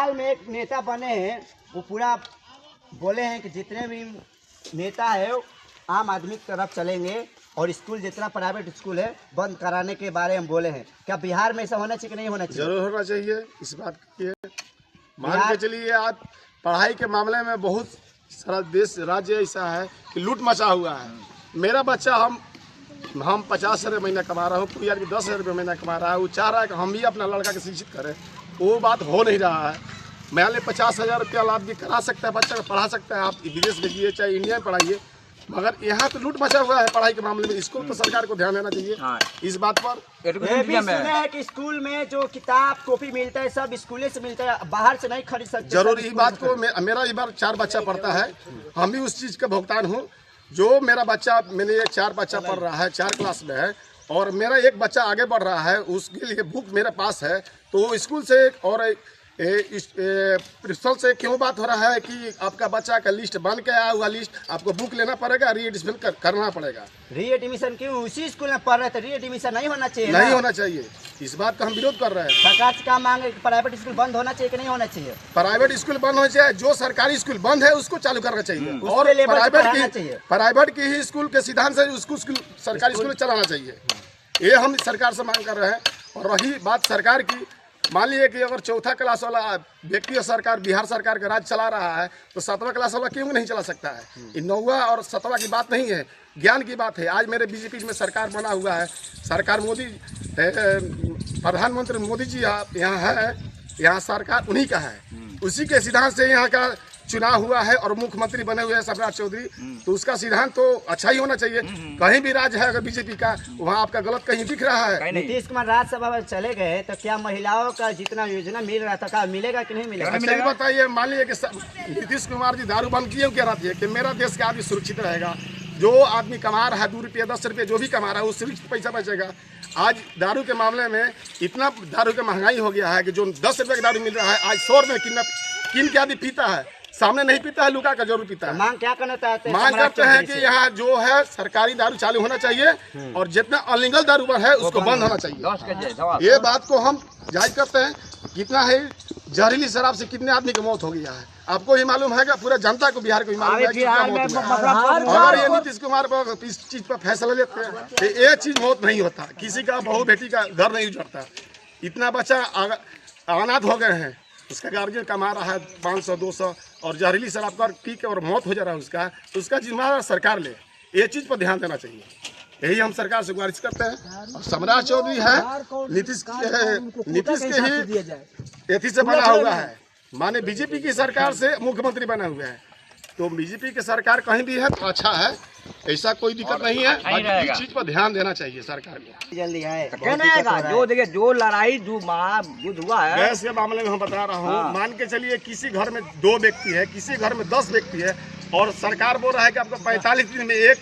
हाल में एक नेता बने हैं, वो पूरा बोले हैं कि जितने भी नेता है आम आदमी की तरफ चलेंगे और स्कूल जितना प्राइवेट स्कूल है बंद कराने के बारे में बोले हैं। क्या बिहार में ऐसा होना चाहिए कि नहीं होना चाहिए? जरूर होना चाहिए। इस बात की मान के चलिए, आज पढ़ाई के मामले में बहुत सारा देश राज्य ऐसा है कि लूट मचा हुआ है। मेरा बच्चा हम 50,000 रुपये महीना कमा रहा हूँ, कोई यार 10,000 रुपये महीना कमा रहा है, वो चाह रहा है कि हम भी अपना लड़का के शिक्षित करें। वो बात हो नहीं रहा है। मान ली 50,000 रुपया लाभ भी करा सकता है, बच्चा को पढ़ा सकता है, आप विदेश भेजिए चाहे इंडिया में पढ़ाइए, मगर यहाँ तो लूट मचा हुआ है पढ़ाई के मामले में। इसको तो सरकार को ध्यान देना चाहिए इस बात पर। ये भी सुना है कि स्कूल में जो किताब कॉपी मिलता है सब स्कूल से मिलता है, बाहर से नहीं खरीद सकते। जरूर इस बात को मेरा इस बार 4 बच्चा पढ़ता है, हम भी उस चीज़ का भुगतान हूँ। जो मेरा बच्चा, मैंने 4 बच्चा पढ़ रहा है, 4 क्लास में है, और मेरा एक बच्चा आगे बढ़ रहा है, उसके लिए बुक मेरे पास है। तो स्कूल से और प्रिंसिपल से क्यों बात हो रहा है कि आपका बच्चा का लिस्ट बन के आया हुआ लिस्ट, आपको बुक लेना पड़ेगा, री एडमिशन करना पड़ेगा। री एडमिशन क्यों? उसी स्कूल में पढ़ रहे थे, री एडमिशन नहीं होना चाहिए? नहीं होना चाहिए, इस बात का हम विरोध कर रहे हैं। सरकार से क्या मांग है कि प्राइवेट स्कूल बंद होना चाहिए कि नहीं होना चाहिए? प्राइवेट स्कूल बंद होना चाहिए, जो सरकारी स्कूल बंद है उसको चालू करना चाहिए, और प्राइवेट की ही स्कूल के सिद्धांत से उसको सरकारी स्कूल चलाना चाहिए। ये हम सरकार से मांग कर रहे हैं। और रही बात सरकार की, मान लीजिए कि अगर 4था क्लास वाला व्यक्ति सरकार, बिहार सरकार का राज चला रहा है, तो 7वां क्लास वाला क्यों नहीं चला सकता है? ये 9वां और 7वां की बात नहीं है, ज्ञान की बात है। आज मेरे बीजेपी में सरकार बना हुआ है, सरकार मोदी, प्रधानमंत्री मोदी जी यहाँ है, यहाँ सरकार उन्हीं का है, उसी के सिद्धांत से यहाँ का चुनाव हुआ है और मुख्यमंत्री बने हुए हैं सम्राट चौधरी। तो उसका सिद्धांत तो अच्छा ही होना चाहिए। कहीं भी राज है अगर बीजेपी का, वहाँ आपका गलत कहीं दिख रहा है। नीतीश कुमार राज्यसभा में चले गए तो क्या महिलाओं का जितना योजना मिल रहा था, क्या मिलेगा कि नहीं मिलेगा? अच्छा, ये बताइए, मान लीजिए कि नीतीश कुमार जी दारू बंद किए, कह रहा है कि मेरा देश का आदमी सुरक्षित रहेगा। जो आदमी कमा रहा है 2 रुपये 10 रुपये जो भी कमा रहा है, वो सुरक्षित पैसा बचेगा। आज दारू के मामले में इतना दारू की महंगाई हो गया है कि जो 10 रुपये का दारू मिल रहा है, आज 100 रुपये किन के आदमी पीता है, सामने नहीं पीता है, लुका का जरूर पीता है। मांग क्या करना चाहते हैं? मांग करते हैं कि यहाँ जो है सरकारी दारू चालू होना चाहिए और जितना अनलीगल दारू है उसको बंद होना चाहिए। ये बात को हम जायज करते हैं। कितना है जहरीली शराब से कितने आदमी की मौत हो गया है, आपको ही मालूम है, पूरा जनता को, बिहार को ही मालूम है कि अगर ये नीतीश कुमार पर इस चीज पर फैसला लेते हैं तो ये चीज मौत नहीं होता, किसी का बहू बेटी का घर नहीं उजड़ता। इतना बच्चा अनाथ हो गए हैं, उसका गार्जियन कमा रहा है 500-200 और जहरीली शराब कर पी के और मौत हो जा रहा है उसका, तो उसका जिम्मेदार सरकार ले। ये चीज़ पर ध्यान देना चाहिए, यही हम सरकार से गुजारिश करते हैं। और सम्राट चौधरी है नीतीश के ही एथी से बना हुआ है, माने बीजेपी की सरकार से मुख्यमंत्री बना हुआ है। तो बीजेपी की सरकार कहीं भी है तो अच्छा है, ऐसा कोई दिक्कत नहीं है। इस चीज पर ध्यान देना चाहिए सरकार को। जल्दी है जो देखिए, जो लड़ाई जो युद्ध हुआ है गैस के मामले में हम बता रहा हूँ। मान के चलिए किसी घर में 2 व्यक्ति है, किसी घर में 10 व्यक्ति है, और सरकार बोल रहा है कि आपको 45 दिन में एक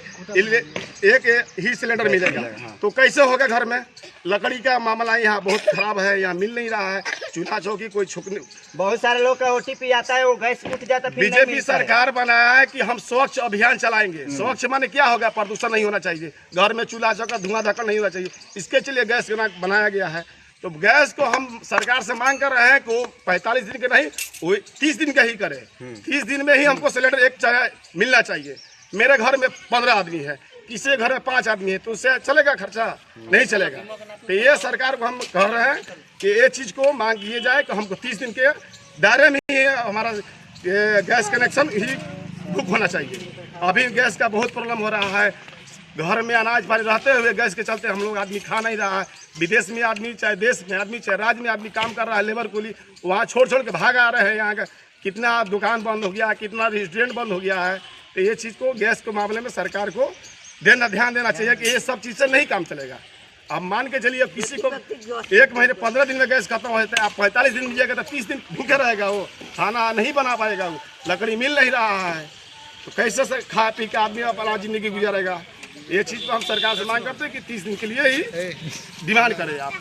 ही सिलेंडर मिलेगा। तो कैसे होगा? घर में लकड़ी का मामला यहाँ बहुत खराब है, यहाँ मिल नहीं रहा है। चूल्हा चौकी कोई छुपने, बहुत सारे लोग का OTP आता है, वो गैस उठ जाता है। बीजेपी सरकार बनाया है कि हम स्वच्छ अभियान चलाएंगे। स्वच्छ माने क्या होगा? प्रदूषण नहीं होना चाहिए, घर में चूल्हा चौका धुआं धक्कड़ नहीं होना चाहिए, इसके लिए गैस बनाया गया है। तो गैस को हम सरकार से मांग कर रहे हैं कि वो 45 दिन के नहीं, वो 30 दिन का ही करे। 30 दिन में ही हमको सिलेंडर एक मिलना चाहिए। मेरे घर में 15 आदमी है, किसी घर में 5 आदमी है, तो उससे चलेगा खर्चा? नहीं चलेगा। तो ये सरकार को हम कह रहे हैं कि ये चीज़ को मांग किए जाए कि हमको 30 दिन के दायरे में ही हमारा गैस कनेक्शन ही बुक होना चाहिए। अभी गैस का बहुत प्रॉब्लम हो रहा है, घर में अनाज पानी रहते हुए गैस के चलते हम लोग आदमी खा नहीं रहा है। विदेश में आदमी, चाहे देश में आदमी, चाहे राज्य में आदमी काम कर रहा है, लेबर कुली, वहाँ छोड़ के भाग आ रहे हैं। यहाँ का कितना दुकान बंद हो गया, कितना रेस्टोरेंट बंद हो गया है। तो ये चीज़ को गैस के मामले में सरकार को ध्यान देना चाहिए कि ये सब चीज़ से नहीं काम चलेगा। अब मान के चलिए किसी को 1 महीने 15 दिन में गैस खत्म हो जाता है, आप 45 दिन मिलेगा तो 30 दिन भूखे रहेगा, वो खाना नहीं बना पाएगा, वो लकड़ी मिल नहीं रहा है, तो कैसे से खा पी के आदमी अपना ज़िंदगी गुजारेगा? ये चीज़ को हम सरकार से मांग करते हैं कि 30 दिन के लिए ही डिमांड करें आप।